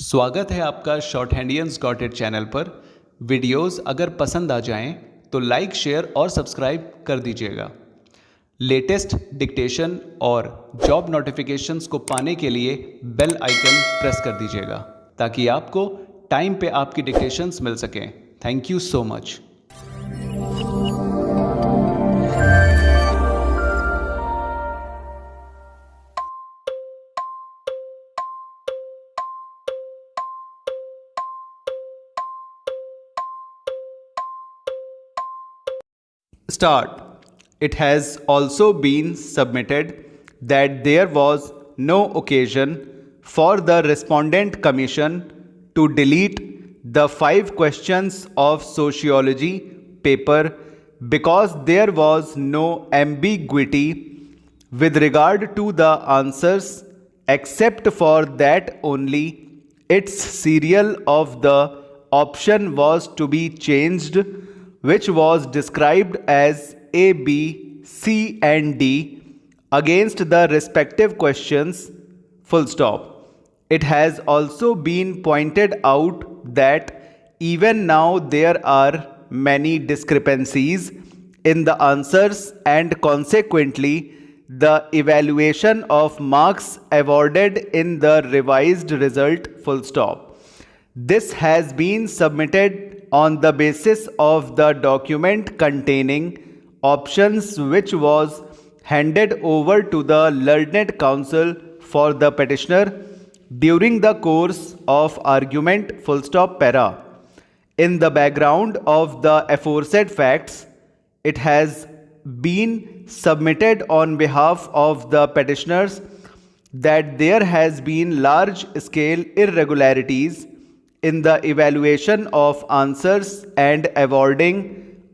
स्वागत है आपका शॉर्ट हैंडियंस गॉट इट चैनल पर। वीडियोस अगर पसंद आ जाएं तो लाइक, शेयर और सब्सक्राइब कर दीजिएगा। लेटेस्ट डिक्टेशन और जॉब नोटिफिकेशंस को पाने के लिए बेल आइकन प्रेस कर दीजिएगा ताकि आपको टाइम पे आपकी डिक्टेशंस मिल सकें। Thank you so much. Start. It has also been submitted that there was no occasion for the Respondent Commission to delete the 5 questions of sociology paper because there was no ambiguity with regard to the answers except for that only its serial of the option was to be changed, which was described as A, B, C and D against the respective questions, full stop. It has also been pointed out that even now there are many discrepancies in the answers and consequently the evaluation of marks awarded in the revised result, full stop. This has been submitted on the basis of the document containing options which was handed over to the learned counsel for the petitioner during the course of argument, full stop, para. In the background of the aforesaid facts, it has been submitted on behalf of the petitioners that there has been large scale irregularities in the evaluation of answers and awarding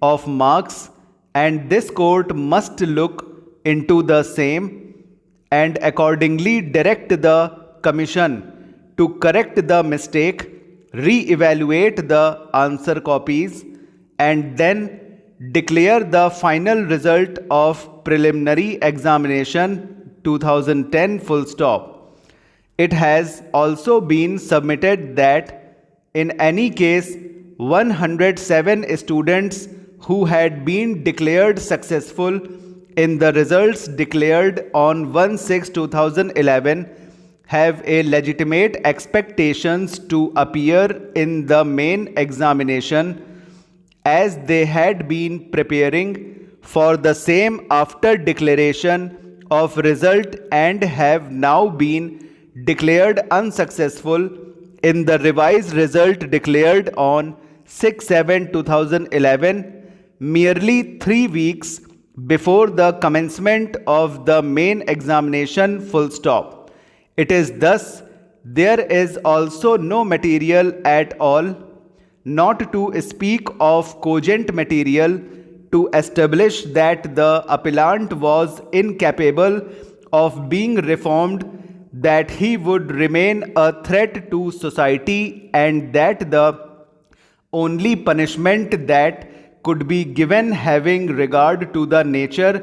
of marks, and this court must look into the same and accordingly direct the commission to correct the mistake, re-evaluate the answer copies and then declare the final result of preliminary examination 2010, full stop. It has also been submitted that in any case, 107 students who had been declared successful in the results declared on 1/6/2011 have a legitimate expectations to appear in the main examination as they had been preparing for the same after declaration of result and have now been declared unsuccessful in the revised result declared on 6/7/2011, merely 3 weeks before the commencement of the main examination, full stop. It is thus there is also no material at all, not to speak of cogent material, to establish that the appellant was incapable of being reformed, that he would remain a threat to society, and that the only punishment that could be given having regard to the nature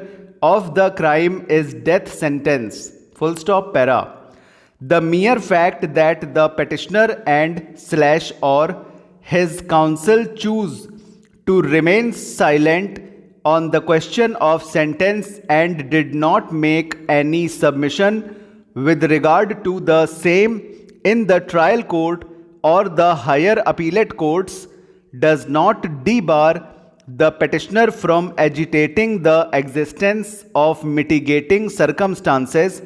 of the crime is death sentence, full stop, para. The mere fact that the petitioner and or his counsel choose to remain silent on the question of sentence and did not make any submission with regard to the same in the trial court or the higher appellate courts does not debar the petitioner from agitating the existence of mitigating circumstances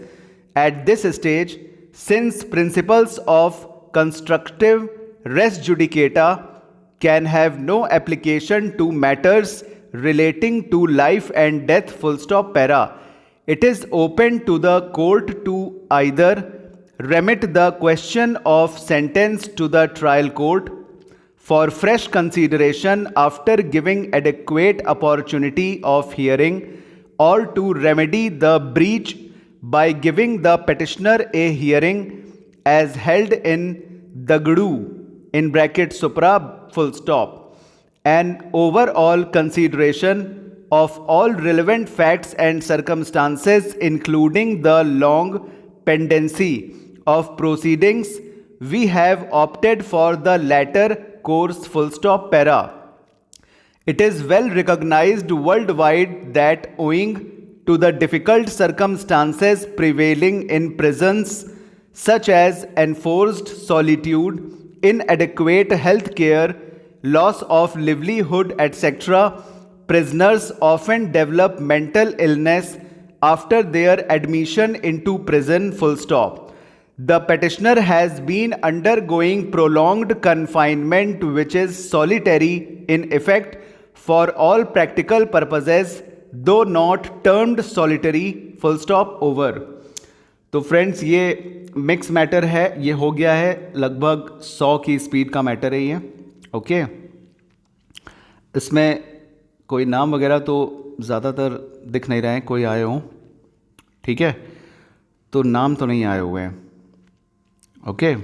at this stage, since principles of constructive res judicata can have no application to matters relating to life and death, full stop, para. It is open to the court to either remit the question of sentence to the trial court for fresh consideration after giving adequate opportunity of hearing, or to remedy the breach by giving the petitioner a hearing as held in the GDU in bracket supra, full stop. An overall consideration of all relevant facts and circumstances, including the long pendency of proceedings We have opted for the latter course full stop para. It is well recognized worldwide that owing to the difficult circumstances prevailing in prisons such as enforced solitude, inadequate health care, loss of livelihood, etc., prisoners often develop mental illness after their admission into prison full stop. The petitioner has been undergoing prolonged confinement which is solitary in effect for all practical purposes, though not termed solitary, full stop over. तो friends ये mix matter है, ये हो गया है लगभग 100 की speed का मैटर है ये, ओके। इसमें कोई नाम वगैरह तो ज़्यादातर दिख नहीं रहे हैं, कोई आए हों, ठीक है, तो नाम तो नहीं आए हुए हैं, ओके।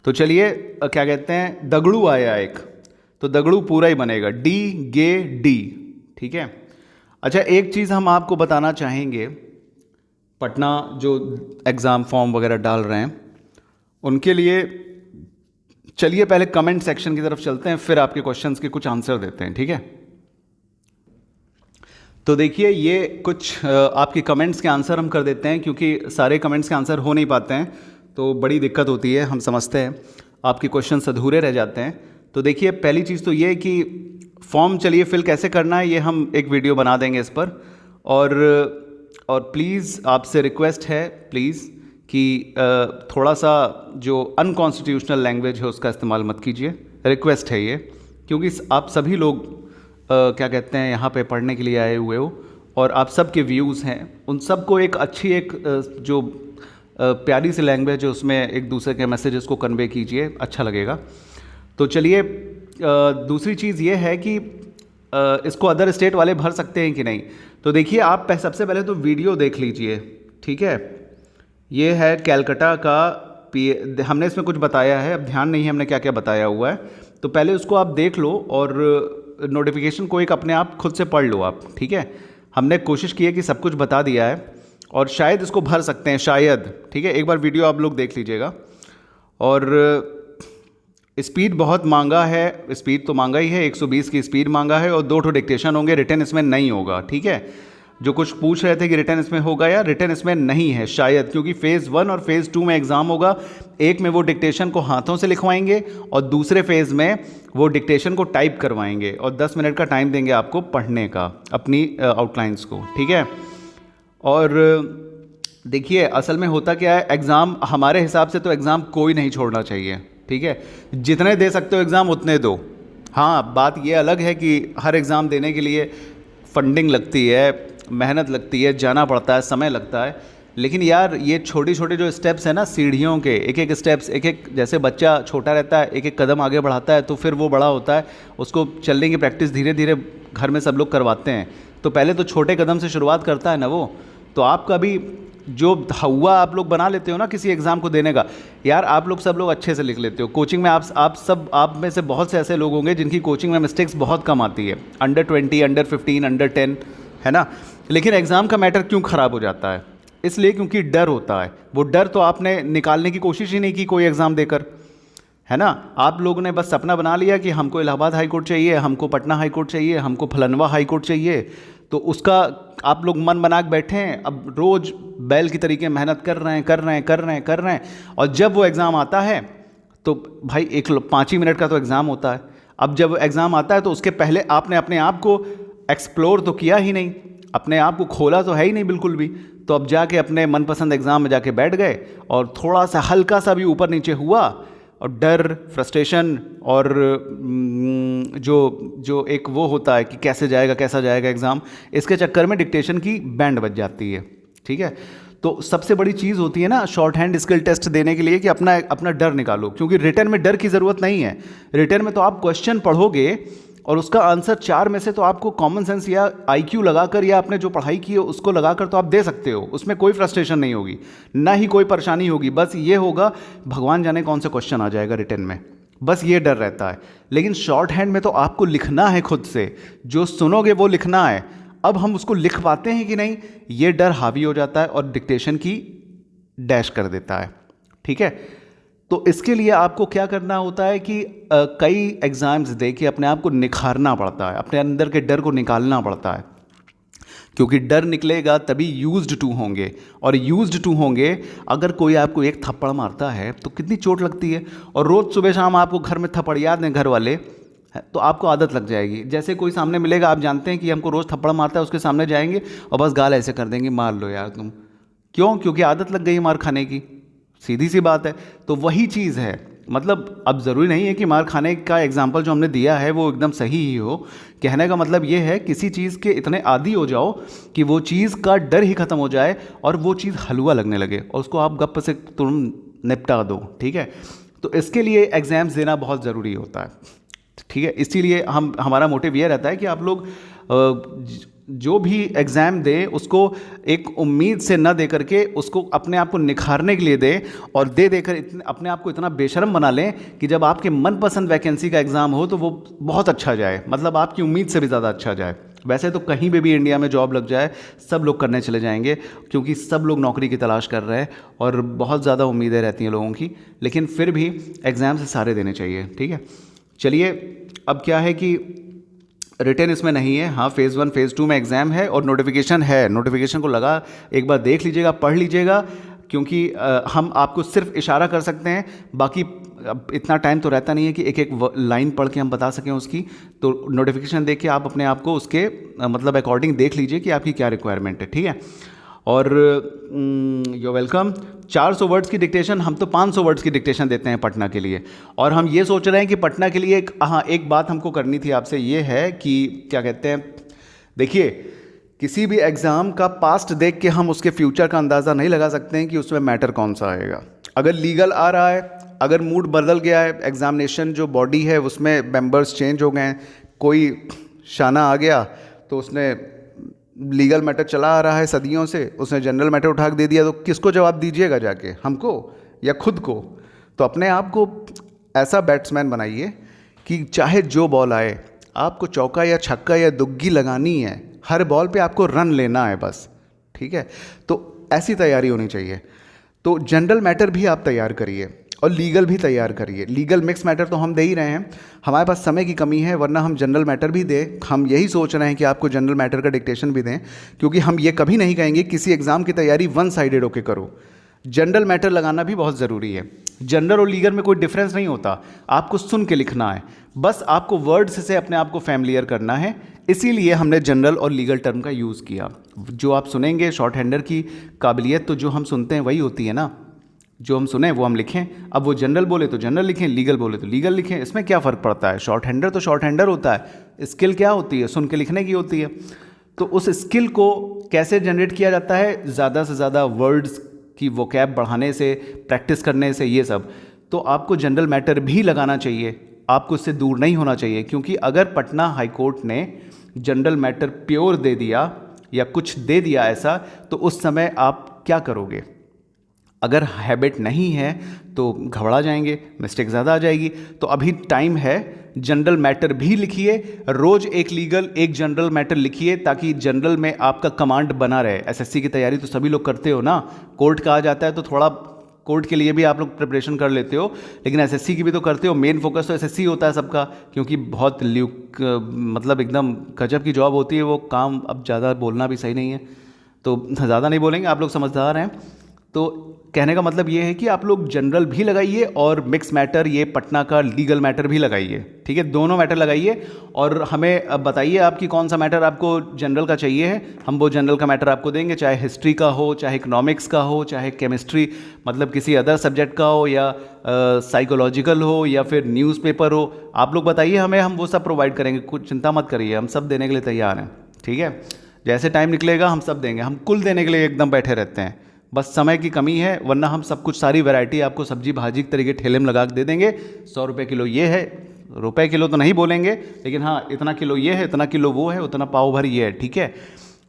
तो चलिए क्या कहते हैं, दगड़ू आया एक, तो दगड़ू पूरा ही बनेगा डी गे डी, ठीक है। अच्छा एक चीज़ हम आपको बताना चाहेंगे, पटना जो एग्ज़ाम फॉर्म वगैरह डाल रहे हैं उनके लिए, चलिए पहले कमेंट सेक्शन की तरफ चलते हैं, फिर आपके क्वेश्चंस के कुछ आंसर देते हैं, ठीक है। तो देखिए ये कुछ आपके कमेंट्स के आंसर हम कर देते हैं, क्योंकि सारे कमेंट्स के आंसर हो नहीं पाते हैं तो बड़ी दिक्कत होती है, हम समझते हैं आपके क्वेश्चन अधूरे रह जाते हैं। तो देखिए पहली चीज़ तो ये है कि फॉर्म चलिए फिल कैसे करना है ये हम एक वीडियो बना देंगे इस पर, और प्लीज़ आपसे रिक्वेस्ट है प्लीज़ कि थोड़ा सा जो अनकॉन्स्टिट्यूशनल लैंग्वेज है उसका इस्तेमाल मत कीजिए, रिक्वेस्ट है ये, क्योंकि आप सभी लोग क्या कहते हैं यहाँ पे पढ़ने के लिए आए हुए हो और आप सब के व्यूज़ हैं, उन सब को एक अच्छी एक जो प्यारी सी लैंग्वेज है उसमें एक दूसरे के मैसेजेस को कन्वे कीजिए, अच्छा लगेगा। तो चलिए दूसरी चीज़ ये है कि इसको अदर स्टेट वाले भर सकते हैं कि नहीं। तो देखिए आप सबसे पहले तो वीडियो देख लीजिए, ठीक है। ये है कैलकाटा का हमने इसमें कुछ बताया है, अब ध्यान नहीं है हमने क्या क्या बताया हुआ है, तो पहले उसको आप देख लो और नोटिफिकेशन को एक अपने आप खुद से पढ़ लो आप, ठीक है। हमने कोशिश की है कि सब कुछ बता दिया है और शायद इसको भर सकते हैं, शायद, ठीक है। एक बार वीडियो आप लोग देख लीजिएगा। और स्पीड बहुत मांगा है, स्पीड तो मांगा ही है, 120 की स्पीड मांगा है और 2 डिक्टेशन होंगे, रिटन इसमें नहीं होगा, ठीक है। जो कुछ पूछ रहे थे कि रिटन इसमें होगा या, रिटन इसमें नहीं है शायद, क्योंकि फ़ेज़ 1 और फ़ेज़ 2 में एग्ज़ाम होगा। एक में वो डिक्टेशन को हाथों से लिखवाएंगे और दूसरे फेज़ में वो डिक्टेशन को टाइप करवाएंगे और 10 मिनट का टाइम देंगे आपको पढ़ने का अपनी आउटलाइंस को, ठीक है। और देखिए असल में होता क्या है, एग्ज़ाम हमारे हिसाब से तो एग्ज़ाम कोई नहीं छोड़ना चाहिए, ठीक है। जितने दे सकते हो एग्ज़ाम उतने दो। हाँ बात ये अलग है कि हर एग्ज़ाम देने के लिए फंडिंग लगती है, मेहनत लगती है, जाना पड़ता है, समय लगता है, लेकिन यार ये छोटे छोटे जो स्टेप्स हैं ना, सीढ़ियों के एक एक स्टेप्स, एक एक, जैसे बच्चा छोटा रहता है एक एक कदम आगे बढ़ाता है तो फिर वो बड़ा होता है, उसको चलने की प्रैक्टिस धीरे धीरे घर में सब लोग करवाते हैं, तो पहले तो छोटे कदम से शुरुआत करता है ना वो। तो आपका भी जो हुआ आप लोग बना लेते हो ना किसी एग्ज़ाम को देने का, यार आप लोग सब लोग अच्छे से लिख लेते हो। कोचिंग में आप में से बहुत से ऐसे लोग होंगे जिनकी कोचिंग में मिस्टेक्स बहुत कम आती है, अंडर 20, अंडर 15, अंडर 10, है ना। लेकिन एग्ज़ाम का मैटर क्यों ख़राब हो जाता है? इसलिए क्योंकि डर होता है। वो डर तो आपने निकालने की कोशिश ही नहीं की कोई एग्ज़ाम देकर, है ना। आप लोगों ने बस सपना बना लिया कि हमको इलाहाबाद हाई कोर्ट चाहिए, हमको पटना हाई कोर्ट चाहिए, हमको फलनवा हाई कोर्ट चाहिए, तो उसका आप लोग मन बना के बैठे हैं। अब रोज़ बैल की तरीके मेहनत कर रहे हैं और जब वो एग्ज़ाम आता है तो भाई 5 ही मिनट का तो एग्ज़ाम होता है। अब जब एग्ज़ाम आता है तो उसके पहले आपने अपने आप को एक्सप्लोर तो किया ही नहीं, अपने आप को खोला तो है ही नहीं बिल्कुल भी। तो अब जाके अपने मनपसंद एग्ज़ाम में जाके बैठ गए और थोड़ा सा हल्का सा भी ऊपर नीचे हुआ और डर, फ्रस्ट्रेशन और जो एक वो होता है कि कैसा जाएगा एग्ज़ाम, इसके चक्कर में डिक्टेशन की बैंड बज जाती है, ठीक है। तो सबसे बड़ी चीज़ होती है ना शॉर्ट हैंड स्किल टेस्ट देने के लिए कि अपना डर निकालो, क्योंकि रिटन में डर की ज़रूरत नहीं है। रिटन में तो आप क्वेश्चन पढ़ोगे और उसका आंसर 4 में से तो आपको कॉमन सेंस या IQ लगाकर या आपने जो पढ़ाई की है उसको लगाकर तो आप दे सकते हो, उसमें कोई फ्रस्ट्रेशन नहीं होगी, ना ही कोई परेशानी होगी। बस ये होगा भगवान जाने कौन से क्वेश्चन आ जाएगा रिटन में, बस ये डर रहता है। लेकिन शॉर्ट हैंड में तो आपको लिखना है, खुद से जो सुनोगे वो लिखना है। अब हम उसको लिख पाते हैं कि नहीं, ये डर हावी हो जाता है और डिक्टेशन की डैश कर देता है, ठीक है। तो इसके लिए आपको क्या करना होता है कि कई एग्ज़ाम्स दे के अपने आप को निखारना पड़ता है, अपने अंदर के डर को निकालना पड़ता है, क्योंकि डर निकलेगा तभी यूज्ड टू होंगे, और यूज्ड टू होंगे अगर कोई आपको एक थप्पड़ मारता है तो कितनी चोट लगती है, और रोज़ सुबह शाम आपको घर में थप्पड़ याद दें घर वाले, तो आपको आदत लग जाएगी। जैसे कोई सामने मिलेगा, आप जानते हैं कि हमको रोज़ थप्पड़ मारता है, उसके सामने जाएंगे और बस गाल ऐसे कर देंगे, मार लो यार तुम, क्यों? क्योंकि आदत लग गई मार खाने की, सीधी सी बात है। तो वही चीज़ है, मतलब अब ज़रूरी नहीं है कि मार खाने का एग्जाम्पल जो हमने दिया है वो एकदम सही ही हो। कहने का मतलब ये है, किसी चीज़ के इतने आदी हो जाओ कि वो चीज़ का डर ही ख़त्म हो जाए और वो चीज़ हलवा लगने लगे और उसको आप गप से तुरंत निपटा दो, ठीक है। तो इसके लिए एग्ज़ाम्स देना बहुत ज़रूरी होता है, ठीक है। इसीलिए हमारा मोटिव ये रहता है कि आप लोग जो भी एग्ज़ाम दें उसको एक उम्मीद से न दे करके उसको अपने आप को निखारने के लिए दें, और दे देकर अपने आप को इतना बेशर्म बना लें कि जब आपके मनपसंद वैकेंसी का एग्ज़ाम हो तो वो बहुत अच्छा जाए, मतलब आपकी उम्मीद से भी ज़्यादा अच्छा जाए। वैसे तो कहीं पे भी इंडिया में जॉब लग जाए सब लोग करने चले जाएंगे, क्योंकि सब लोग नौकरी की तलाश कर रहे हैं और बहुत ज़्यादा उम्मीदें रहती हैं लोगों की, लेकिन फिर भी एग्ज़ाम से सारे देने चाहिए, ठीक है। चलिए, अब क्या है कि रिटर्न इसमें नहीं है, हाँ फेज़ 1 फेज़ 2 में एग्ज़ाम है और नोटिफिकेशन है, नोटिफिकेशन को लगा एक बार देख लीजिएगा, पढ़ लीजिएगा, क्योंकि हम आपको सिर्फ इशारा कर सकते हैं, बाकी अब इतना टाइम तो रहता नहीं है कि एक एक लाइन पढ़ के हम बता सकें उसकी। तो नोटिफिकेशन देख के आप अपने आप को उसके मतलब अकॉर्डिंग देख लीजिए कि आपकी क्या रिक्वायरमेंट है, ठीक है। और यू वेलकम। 400 वर्ड्स की डिक्टेशन, हम तो 500 वर्ड्स की डिक्टेशन देते हैं पटना के लिए, और हम ये सोच रहे हैं कि पटना के लिए एक बात हमको करनी थी आपसे, ये है कि क्या कहते हैं, देखिए किसी भी एग्ज़ाम का पास्ट देख के हम उसके फ्यूचर का अंदाज़ा नहीं लगा सकते हैं कि उसमें मैटर कौन सा आएगा। अगर लीगल आ रहा है, अगर मूड बदल गया है, एग्ज़ामिनेशन जो बॉडी है उसमें मेंबर्स चेंज हो गए हैं, कोई शाना आ गया तो उसने लीगल मैटर चला आ रहा है सदियों से, उसने जनरल मैटर उठा के दे दिया, तो किसको जवाब दीजिएगा जाके, हमको या खुद को? तो अपने आप को ऐसा बैट्समैन बनाइए कि चाहे जो बॉल आए आपको चौका या छक्का या दुग्गी लगानी है, हर बॉल पे आपको रन लेना है बस, ठीक है। तो ऐसी तैयारी होनी चाहिए। तो जनरल मैटर भी आप तैयार करिए और लीगल भी तैयार करिए। लीगल मिक्स मैटर तो हम दे ही रहे हैं, हमारे पास समय की कमी है, वरना हम जनरल मैटर भी दें। हम यही सोच रहे हैं कि आपको जनरल मैटर का डिक्टेशन भी दें, क्योंकि हम ये कभी नहीं कहेंगे किसी एग्ज़ाम की तैयारी वन साइडेड होकर करो। जनरल मैटर लगाना भी बहुत ज़रूरी है। जनरल और लीगल में कोई डिफरेंस नहीं होता, आपको सुन के लिखना है, बस आपको वर्ड्स से अपने आप को फैमिलियर करना है। इसीलिए हमने जनरल और लीगल टर्म का यूज़ किया। जो आप सुनेंगे शॉर्ट हैंडर की काबिलियत तो जो हम सुनते हैं वही होती है ना, जो हम सुने वो हम लिखें। अब वो जनरल बोले तो जनरल लिखें, लीगल बोले तो लीगल लिखें, इसमें क्या फ़र्क पड़ता है? शॉर्ट हैंडर तो शॉर्ट हैंडर होता है, स्किल क्या होती है? सुन के लिखने की होती है। तो उस स्किल को कैसे जनरेट किया जाता है? ज़्यादा से ज़्यादा वर्ड्स की वोकैब बढ़ाने से, प्रैक्टिस करने से, ये सब। तो आपको जनरल मैटर भी लगाना चाहिए, आपको इससे दूर नहीं होना चाहिए, क्योंकि अगर पटना हाई कोर्ट ने जनरल मैटर प्योर दे दिया या कुछ दे दिया ऐसा, तो उस समय आप क्या करोगे? अगर हैबिट नहीं है तो घबरा जाएंगे, मिस्टेक ज़्यादा आ जाएगी। तो अभी टाइम है, जनरल मैटर भी लिखिए, रोज़ एक लीगल एक जनरल मैटर लिखिए, ताकि जनरल में आपका कमांड बना रहे। एसएससी की तैयारी तो सभी लोग करते हो ना, कोर्ट का आ जाता है तो थोड़ा कोर्ट के लिए भी आप लोग प्रिपरेशन कर लेते हो, लेकिन एसएससी की भी तो करते हो। मेन फोकस तो एसएससी होता है सबका, क्योंकि बहुत मतलब एकदम गजब की जॉब होती है वो। काम अब ज़्यादा बोलना भी सही नहीं है, तो ज़्यादा नहीं बोलेंगे, आप लोग समझदार हैं। तो कहने का मतलब ये है कि आप लोग जनरल भी लगाइए और मिक्स मैटर, ये पटना का लीगल मैटर भी लगाइए, ठीक है। दोनों मैटर लगाइए और हमें अब बताइए आपकी कौन सा मैटर आपको जनरल का चाहिए है। हम वो जनरल का मैटर आपको देंगे, चाहे हिस्ट्री का हो, चाहे इकोनॉमिक्स का हो, चाहे केमिस्ट्री मतलब किसी अदर सब्जेक्ट का हो, या साइकोलॉजिकल हो, या फिर न्यूज़पेपर हो। आप लोग बताइए हमें, हम वो सब प्रोवाइड करेंगे, कुछ चिंता मत करिए, हम सब देने के लिए तैयार हैं, ठीक है। जैसे टाइम निकलेगा हम सब देंगे, हम कुल देने के लिए एकदम बैठे रहते हैं, बस समय की कमी है, वरना हम सब कुछ सारी वैरायटी आपको सब्जी भाजी के तरीके ठेले में लगा के दे देंगे। 100 रुपये किलो ये है, रुपए किलो तो नहीं बोलेंगे, लेकिन हाँ इतना किलो ये है, इतना किलो वो है, उतना पाव भर ये है, ठीक है।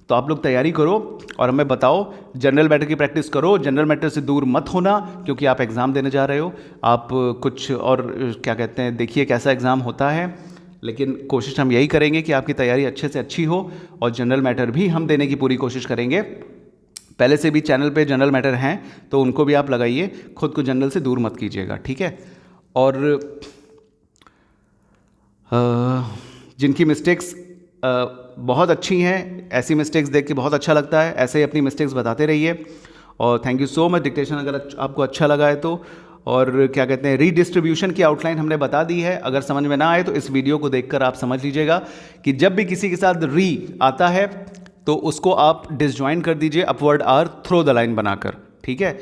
तो आप लोग तैयारी करो और हमें बताओ, जनरल मैटर की प्रैक्टिस करो, जनरल मैटर से दूर मत होना, क्योंकि आप एग्ज़ाम देने जा रहे हो। आप कुछ और क्या कहते हैं, देखिए कैसा एग्ज़ाम होता है, लेकिन कोशिश हम यही करेंगे कि आपकी तैयारी अच्छे से अच्छी हो, और जनरल मैटर भी हम देने की पूरी कोशिश करेंगे। पहले से भी चैनल पे जनरल मैटर हैं तो उनको भी आप लगाइए, खुद को जनरल से दूर मत कीजिएगा, ठीक है। और जिनकी मिस्टेक्स बहुत अच्छी हैं, ऐसी मिस्टेक्स देख के बहुत अच्छा लगता है, ऐसे ही अपनी मिस्टेक्स बताते रहिए। और thank you so much. Dictation अगर आपको अच्छा लगा है तो, और क्या कहते हैं, रीडिस्ट्रीब्यूशन की आउटलाइन हमने बता दी है। अगर समझ में ना आए तो इस वीडियो को देखकर आप समझ लीजिएगा कि जब भी किसी के साथ री आता है तो उसको आप डिसजॉइन कर दीजिए upward arrow through the line बनाकर, ठीक है।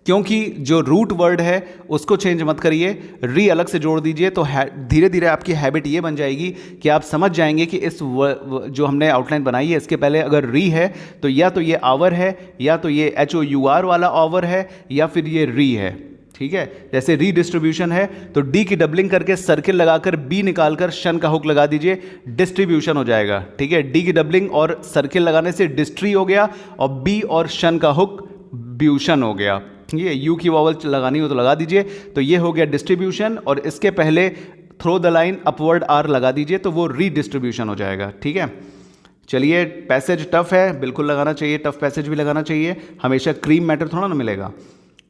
क्योंकि जो रूट वर्ड है उसको चेंज मत करिए, री अलग से जोड़ दीजिए, तो धीरे धीरे आपकी हैबिट ये बन जाएगी कि आप समझ जाएंगे कि इस जो हमने आउटलाइन बनाई है इसके पहले अगर री है तो या तो ये आवर है, या तो ये HOUR वाला आवर है, या फिर ये री है, ठीक है। जैसे रीडिस्ट्रीब्यूशन है तो डी की डबलिंग करके सर्किल लगाकर बी निकालकर शन का हुक लगा दीजिए, डिस्ट्रीब्यूशन हो जाएगा, ठीक है। डी की डबलिंग और सर्किल लगाने से डिस्ट्री हो गया, और बी और शन का हुक ब्यूशन हो गया। ये यू की वॉवल लगानी हो तो लगा दीजिए, तो ये हो गया डिस्ट्रीब्यूशन, और इसके पहले through the line upward arrow लगा दीजिए तो वो रीडिस्ट्रीब्यूशन हो जाएगा, ठीक है। चलिए, पैसेज टफ है, बिल्कुल लगाना चाहिए, टफ पैसेज भी लगाना चाहिए, हमेशा क्रीम मैटर थोड़ा ना मिलेगा।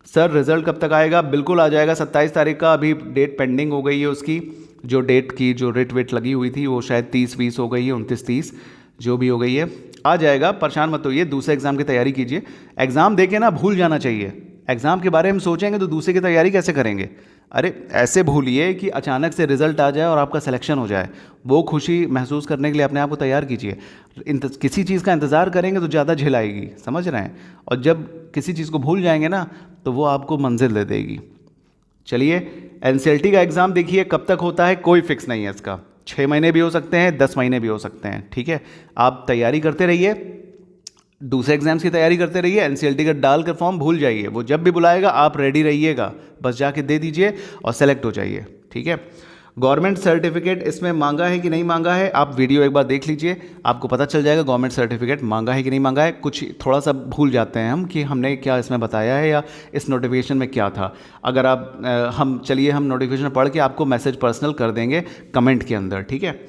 सर रिजल्ट कब तक आएगा? बिल्कुल आ जाएगा 27 तारीख का, अभी डेट पेंडिंग हो गई है उसकी, जो डेट की जो रेट वेट लगी हुई थी वो शायद 30-20 हो गई है, 29-30 जो भी हो गई है, आ जाएगा, परेशान मत होइए। दूसरे एग्ज़ाम की तैयारी कीजिए, एग्ज़ाम देके ना भूल जाना चाहिए। एग्ज़ाम के बारे में सोचेंगे तो दूसरे की तैयारी कैसे करेंगे? अरे ऐसे भूलिए कि अचानक से रिजल्ट आ जाए और आपका सिलेक्शन हो जाए, वो खुशी महसूस करने के लिए अपने आप को तैयार कीजिए। किसी चीज़ का इंतज़ार करेंगे तो ज़्यादा झेल आएगी, समझ रहे हैं, और जब किसी चीज़ को भूल जाएंगे ना तो वो आपको मंजिल दे देगी। चलिए, NCLT का एग्ज़ाम देखिए कब तक होता है, कोई फिक्स नहीं है इसका, 6 महीने भी हो सकते हैं, 10 महीने भी हो सकते हैं, ठीक है। आप तैयारी करते रहिए, दूसरे एग्जाम्स की तैयारी करते रहिए, NCLT का डाल कर फॉर्म भूल जाइए, वो जब भी बुलाएगा आप रेडी रहिएगा, बस जाके दे दीजिए और सेलेक्ट हो जाइए, ठीक है। गवर्नमेंट सर्टिफिकेट इसमें मांगा है कि नहीं मांगा है, आप वीडियो एक बार देख लीजिए, आपको पता चल जाएगा गवर्नमेंट सर्टिफिकेट मांगा है कि नहीं मांगा है। कुछ थोड़ा सा भूल जाते हैं हम कि हमने क्या इसमें बताया है या इस नोटिफिकेशन में क्या था। अगर आप हम नोटिफिकेशन पढ़ के आपको मैसेज पर्सनल कर देंगे कमेंट के अंदर, ठीक है।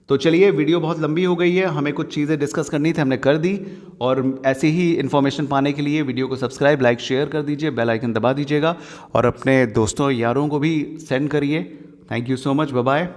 तो चलिए, वीडियो बहुत लंबी हो गई है, हमें कुछ चीज़ें डिस्कस करनी थी, हमने कर दी। और ऐसे ही इन्फॉर्मेशन पाने के लिए वीडियो को सब्सक्राइब, लाइक, शेयर कर दीजिए, बेल आइकन दबा दीजिएगा, और अपने दोस्तों यारों को भी सेंड करिए। Thank you so much, bye bye.